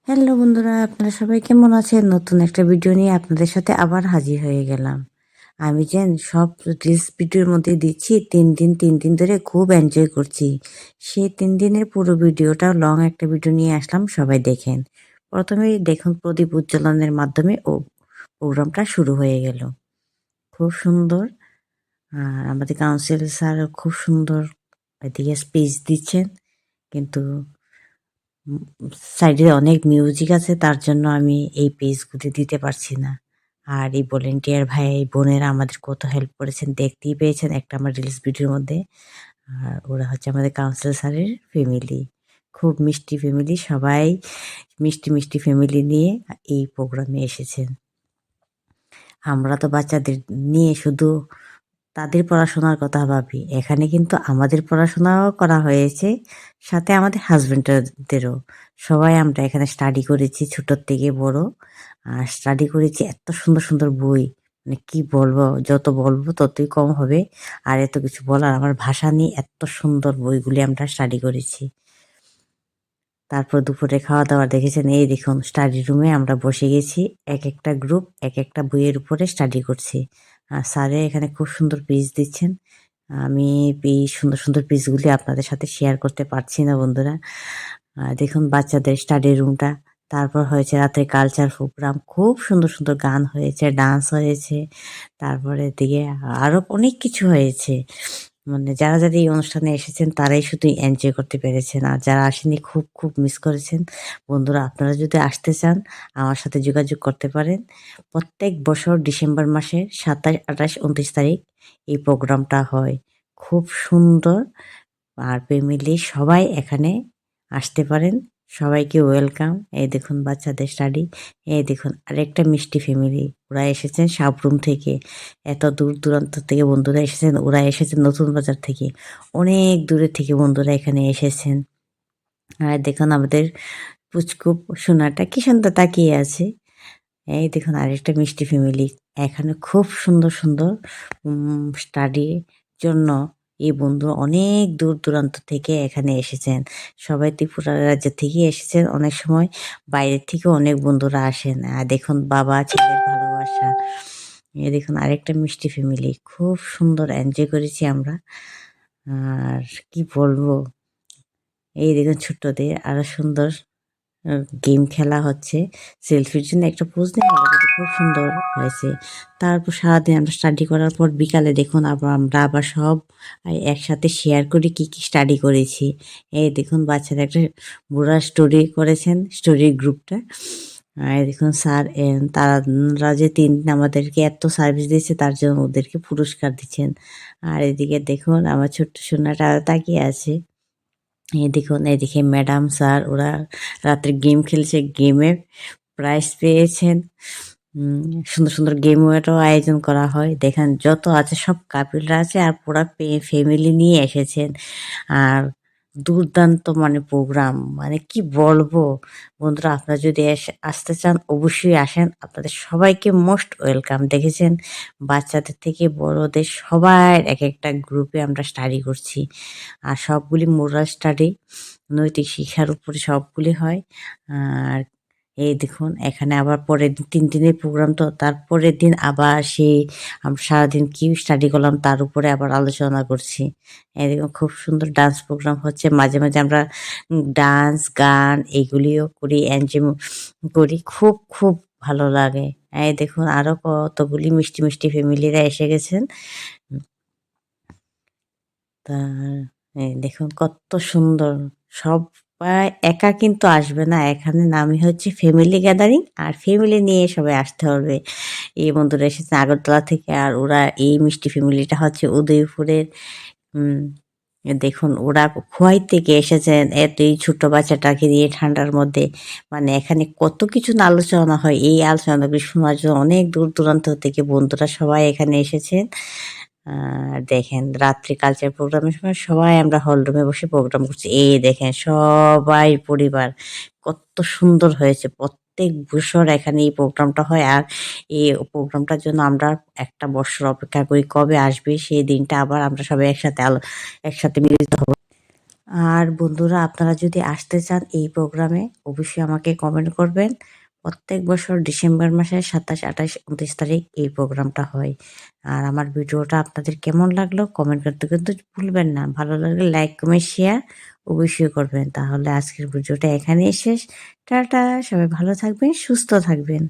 Hello বন্ধুরা, আপনারা সবাই কেমন আছেন? নতুন একটা ভিডিও নিয়ে আপনাদের সাথে আবার হাজির হয়ে গেলাম। আমি সব রিলস ভিডিওর মধ্যে দিচ্ছি 3 দিন ধরে খুব এনজয় করছি। সেই 3 দিনের পুরো ভিডিওটা লং একটা ভিডিও নিয়ে আসলাম, সবাই দেখেন। প্রথমেই দেখুন প্রদীপ উজ্জ্বলনের মাধ্যমে প্রোগ্রামটা শুরু হয়ে গেল। খুব সুন্দর। আর আমাদের কাউন্সিল স্যার খুব সুন্দর এদিকে স্পিচ দিচ্ছেন, কিন্তু উম সাইডে অনেক মিউজিক আছে, তার জন্য আমি এই পেজগুলি দিতে পারছি না। আর এই ভলান্টিয়ার ভাই বোনেরা আমাদের কত হেল্প করেছেন দেখতেই পেয়েছেন একটা আমার রিলস ভিডিওর মধ্যে। আর ওরা হচ্ছে আমাদের কাউন্সিলর স্যারের ফ্যামিলি। খুব মিষ্টি ফ্যামিলি, সবাই মিষ্টি ফ্যামিলি নিয়ে এই প্রোগ্রামে এসেছেন। আমরা তো বাচ্চাদের নিয়ে শুধু তাদের পড়াশোনার কথা ভাবি। এখানে কিন্তু আমাদের পড়াশোনাও করা হয়েছে, সাথে আমাদের হাসব্যান্ডদেরও। সবাই আমরা এখানে স্টাডি করেছি ছোটোর থেকে বড়। আর স্টাডি করেছি এত সুন্দর বই, মানে কি বলবো? যত বলবো ততই কম হবে। আর এত কিছু বলার আমার ভাষা নেই, এত সুন্দর বইগুলি আমরা স্টাডি করেছি। তারপর দুপুরে খাওয়া-দাওয়া দেখেছেন, এই দেখুন স্টাডি রুমে আমরা বসে গেছি। একেকটা গ্রুপ একেকটা বইয়ের উপরে স্টাডি করছি। আর স্যারে এখানে খুব সুন্দর পেজ দিচ্ছেন। আমি এই সুন্দর পেজগুলি আপনাদের সাথে শেয়ার করতে পারছি না বন্ধুরা। দেখুন বাচ্চাদের স্টাডি রুমটা। তারপর হয়েছে রাত্রে কালচার প্রোগ্রাম। খুব সুন্দর গান হয়েছে, ডান্স হয়েছে। তারপরে এদিকে আরো অনেক কিছু হয়েছে। মানে যারা এই অনুষ্ঠানে এসেছেন তারাই শুধু এনজয় করতে পেরেছেন। আর যারা আসেনি খুব মিস করেছেন। বন্ধুরা, আপনারা যদি আসতে চান আমার সাথে যোগাযোগ করতে পারেন। প্রত্যেক বছর ডিসেম্বর মাসের ২৭, ২৮, ২৯ তারিখ এই প্রোগ্রামটা হয়। খুব সুন্দর। আর ফ্যামিলি সবাই এখানে আসতে পারেন। সবাইকে ওয়েলকাম। এই দেখুন বাচ্চাদের স্টাডি। এই দেখুন আরেকটা মিষ্টি ফ্যামিলি। ওরা এসেছেন সাবরুম থেকে। এত দূর-দূরান্ত থেকে বন্ধুরা এসেছেন। ওরা এসেছেন নতুন বাজার থেকে। অনেক দূরের থেকে বন্ধুরা এখানে এসেছেন। আর দেখুন আমাদের পুচকু সোনাটা কি সুন্দর তাকিয়ে আছে। এই দেখুন আরেকটা মিষ্টি ফ্যামিলি। এখানে খুব সুন্দর স্টাডির জন্য এই বন্ধু অনেক দূর-দূরান্ত থেকে এখানে এসেছেন। সবাই ত্রিপুরা রাজ্য থেকে এসেছেন। অনেক সময় বাইরের থেকেও অনেক বন্ধুরা আসেন। দেখুন বাবা ছেলের ভালোবাসা। এই দেখুন আরেকটা মিষ্টি ফ্যামিলি। খুব সুন্দর এনজয় করেছি আমরা। আর কি বলবো? এই দেখুন ছোট্টদের আরো সুন্দর আ গেম খেলা হচ্ছে। সেলফির জন্য একটা পোজ নেওয়া হলো, কিন্তু খুব সুন্দর হয়েছে। তারপর সারাদিন আমরা স্টাডি করার পর বিকালে দেখুন আমরা আবার সব একসাথে শেয়ার করি কি স্টাডি করেছি। এই দেখুন বাচ্চারা একটা বুড়া স্টোরি করেছেন, স্টোরির গ্রুপটা। এই দেখুন স্যার তারা যে ৩ দিন আমাদেরকে এত সার্ভিস দিয়েছে তার জন্য ওদেরকে পুরস্কার দিচ্ছেন। আর এদিকে দেখুন আমার ছোট্ট সোনাটা তাকিয়ে আছে। এই দেখুন এদিকে ম্যাডাম, স্যার ওরা রাত্রে গেম খেলছে। গেমে প্রাইজ পেয়েছেন। সুন্দর গেমেরও আয়োজন করা হয়। দেখেন যত আছে সব কাপিলরা আছে আর পুরা ফ্যামিলি নিয়ে এসেছেন। আর দুর্দান্ত মানে প্রোগ্রাম, মানে কি বলবো? বন্ধুরা আপনারা যদি আসতে চান অবশ্যই আসেন। আপনাদের সবাইকে মোস্ট ওয়েলকাম। দেখেছেন বাচ্চাদের থেকে বড়দের সবার একেকটা গ্রুপে আমরা স্টাডি করছি। আর সবগুলি মোরাল স্টাডি, নৈতিক শিক্ষার উপরে সবগুলি হয়। আর এই দেখুন এখানে আবার পরের দিন ৩ দিনের প্রোগ্রাম, তো তারপরের দিন আবার সেই আমরা সারাদিন কি স্টাডি করলাম তার উপরে আবার আলোচনা করছি। এই দেখুন খুব সুন্দর ডান্স প্রোগ্রাম হচ্ছে। মাঝে আমরা ডান্স, গান এগুলিও করি, এনজয় করি। খুব ভালো লাগে। এই দেখুন আরো কতগুলি মিষ্টি ফ্যামিলিরা এসে গেছেন। তা এই দেখুন কত সুন্দর। সবাই একা কিন্তু আসবে না। এখানে নামই হচ্ছে ফ্যামিলি গ্যাদারিং। আর ফ্যামিলি নিয়ে সবাই আসতে হবে। এই বন্ধুরা এসেছে আগরতলা থেকে। আর ওরা এই মিষ্টি ফ্যামিলিটা হচ্ছে উদয়পুরের। উম দেখুন ওরা খোয়াই থেকে এসেছেন এই ছোট্ট বাচ্চাটাকে নিয়ে ঠান্ডার মধ্যে। মানে এখানে কত কিছু না আলোচনা হয়। এই আলোচনাগুলি শোনার জন্য অনেক দূর-দূরান্ত থেকে বন্ধুরা সবাই এখানে এসেছেন। আ দেখেন রাত্রে কালচার প্রোগ্রামের সময় সবাই আমরা হলরুমে বসে প্রোগ্রাম করছি। এই দেখেন সবাই পরিবার। কত সুন্দর হয়েছে। প্রত্যেক বছর এখানে এই প্রোগ্রামটা হয়। আর এই প্রোগ্রামটার জন্য আমরা একটা বৎসর অপেক্ষা করি কবে আসবে সেই দিনটা, আবার আমরা সবাই একসাথে একসাথে মিলিত হব। আর বন্ধুরা, আপনারা যদি আসতে চান এই প্রোগ্রামে অবশ্যই আমাকে কমেন্ট করবেন। প্রত্যেক বছর ডিসেম্বর মাসের ২৭, ২৮, ২৯ তারিখ এই প্রোগ্রামটা হয়। আর আমার ভিডিওটা আপনাদের কেমন লাগলো কমেন্ট করতে কিন্তু ভুলবেন না। ভালো লাগলে লাইক, কমেন্ট, শেয়ার অবশ্যই করবেন। তাহলে আজকের ভিডিওটা এখানেই শেষ। টাটা! সবাই ভালো থাকবেন, সুস্থ থাকবেন।